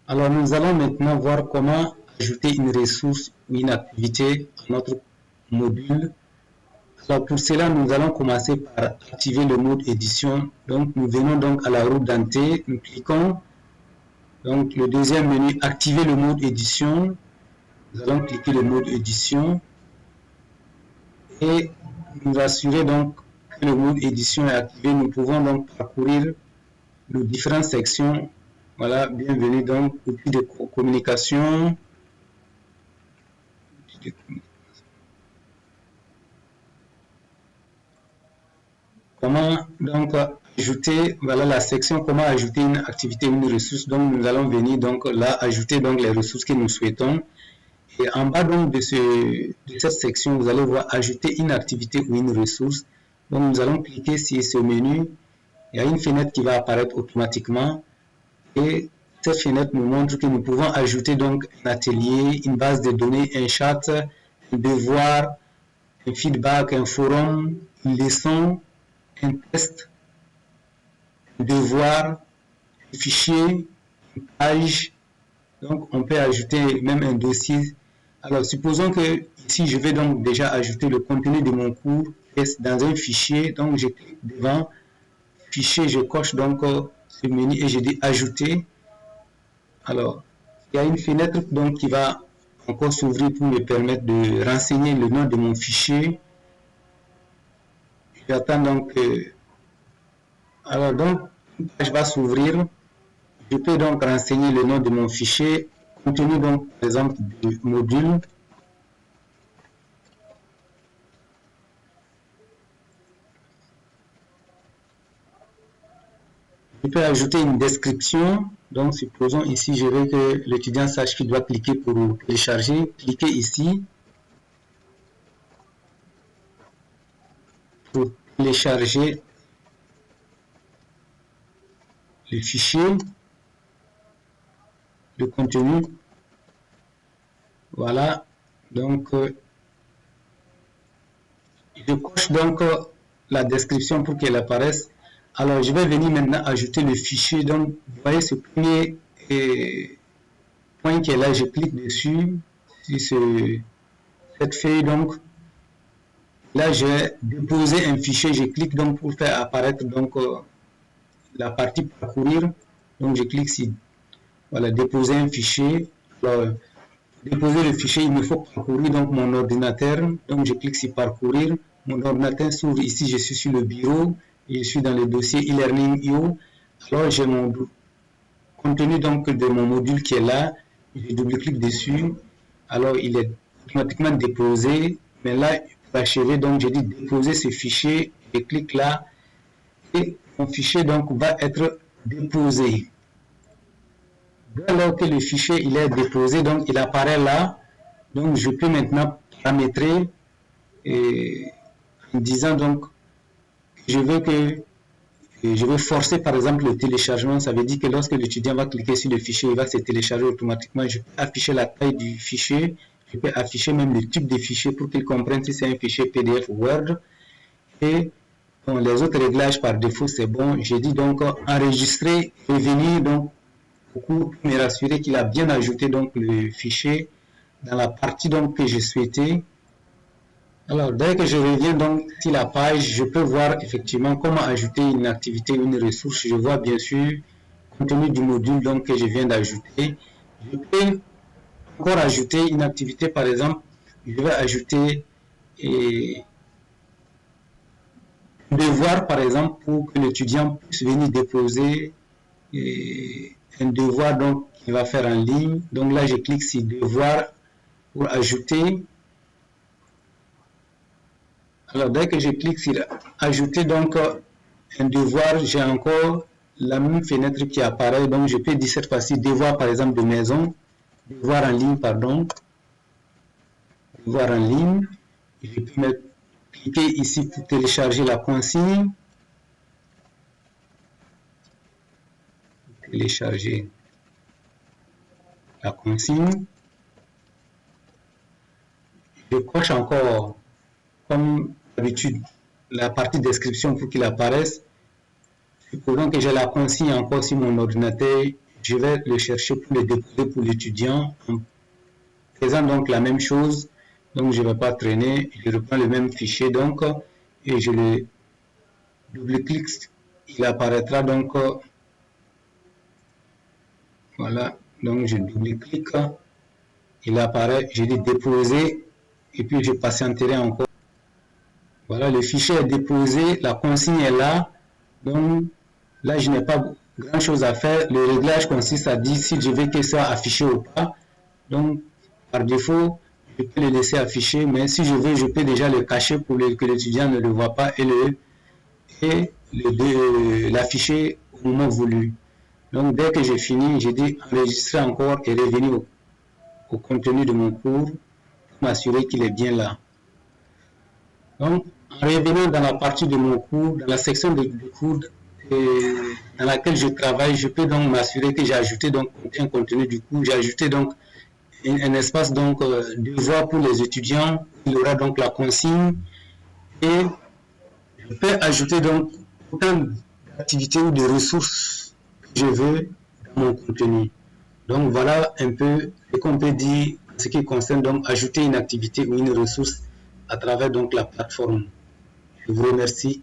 Alors, nous allons maintenant voir comment ajouter une ressource ou une activité à notre module. Alors, pour cela, nous allons commencer par activer le mode édition. Donc, nous venons donc à la roue dentée, nous cliquons. Donc, le deuxième menu, activer le mode édition. Nous allons cliquer le mode édition et nous assurer donc que le mode édition est activé. Nous pouvons donc parcourir les différentes sections. Voilà, bienvenue donc outil de communication. Comment donc ajouter, voilà la section comment ajouter une activité ou une ressource. Donc nous allons venir donc là ajouter donc les ressources que nous souhaitons. Et en bas donc de cette section, vous allez voir ajouter une activité ou une ressource. Donc nous allons cliquer sur ce menu. Il y a une fenêtre qui va apparaître automatiquement. Et cette fenêtre nous montre que nous pouvons ajouter donc un atelier, une base de données, un chat, un devoir, un feedback, un forum, une leçon, un test, un devoir, un fichier, une page. Donc on peut ajouter même un dossier. Alors supposons que ici je vais donc déjà ajouter le contenu de mon cours dans un fichier. Donc je clique devant fichier, je coche donc ce menu et je dis ajouter. Alors il y a une fenêtre donc qui va encore s'ouvrir pour me permettre de renseigner le nom de mon fichier. J'attends donc alors donc une page va s'ouvrir. Je peux donc renseigner le nom de mon fichier, contenu donc par exemple du module. Je peux ajouter une description. Donc supposons ici je veux que l'étudiant sache qu'il doit cliquer pour télécharger. Cliquez ici pour télécharger le fichier, le contenu. Voilà, donc je coche donc la description pour qu'elle apparaisse. Alors je vais venir maintenant ajouter le fichier. Donc vous voyez ce premier point qui est là, je clique dessus sur cette feuille. Donc là j'ai déposé un fichier, je clique donc pour faire apparaître donc la partie parcourir. Donc je clique sur voilà, déposer un fichier. Alors, déposer le fichier, il me faut parcourir donc mon ordinateur. Donc je clique sur parcourir. Mon ordinateur s'ouvre ici, je suis sur le bureau. Je suis dans le dossier e-learning.io. Alors j'ai mon contenu donc de mon module qui est là. Je double-clique dessus. Alors il est automatiquement déposé. Mais là, pour achever, donc je dis déposer ce fichier. Je clique là. Et mon fichier donc va être déposé. Alors que le fichier il est déposé, donc il apparaît là. Donc je peux maintenant paramétrer en disant donc je veux forcer par exemple le téléchargement. Ça veut dire que lorsque l'étudiant va cliquer sur le fichier, il va se télécharger automatiquement. Je peux afficher la taille du fichier, je peux afficher même le type de fichier pour qu'il comprenne si c'est un fichier PDF ou Word. Et bon, les autres réglages par défaut c'est bon. J'ai dit donc enregistrer, revenir donc pour me rassurer qu'il a bien ajouté donc le fichier dans la partie donc que je souhaitais. Alors dès que je reviens donc sur la page, je peux voir effectivement comment ajouter une activité ou une ressource. Je vois bien sûr contenu du module donc que je viens d'ajouter. Je peux encore ajouter une activité, par exemple, je vais ajouter un devoir par exemple pour que l'étudiant puisse venir déposer un devoir donc qu'il va faire en ligne. Donc là je clique sur devoir pour ajouter. Alors dès que je clique sur ajouter donc un devoir, j'ai encore la même fenêtre qui apparaît. Donc je peux dire cette fois-ci devoir par exemple de maison, devoir en ligne pardon, devoir en ligne. Je peux cliquer ici pour télécharger la consigne. Télécharger la consigne. Je coche encore comme d'habitude la partie description pour qu'il apparaisse. Supposons que j'ai la consigne encore sur mon ordinateur, je vais le chercher pour le déposer pour l'étudiant en faisant donc la même chose. Donc je ne vais pas traîner, je reprends le même fichier donc et je le double-clique, il apparaîtra donc voilà, donc je double-clique, il apparaît, je dis déposer et puis je patienterai encore. Voilà, le fichier est déposé, la consigne est là, donc là je n'ai pas grand chose à faire. Le réglage consiste à dire si je veux que ça soit affiché ou pas. Donc par défaut, je peux le laisser afficher, mais si je veux, je peux déjà le cacher pour que l'étudiant ne le voit pas et l'afficher au moment voulu. Donc dès que j'ai fini, j'ai dit enregistrer encore et revenir au contenu de mon cours pour m'assurer qu'il est bien là. Donc en revenant dans la partie de mon cours, dans la section de cours dans laquelle je travaille, je peux donc m'assurer que j'ai ajouté donc un contenu du cours, j'ai ajouté donc un espace donc de voix pour les étudiants, il y aura donc la consigne et je peux ajouter donc autant d'activités ou de ressources que je veux dans mon contenu. Donc voilà un peu ce qu'on peut dire en ce qui concerne donc ajouter une activité ou une ressource à travers donc la plateforme. Je vous remercie.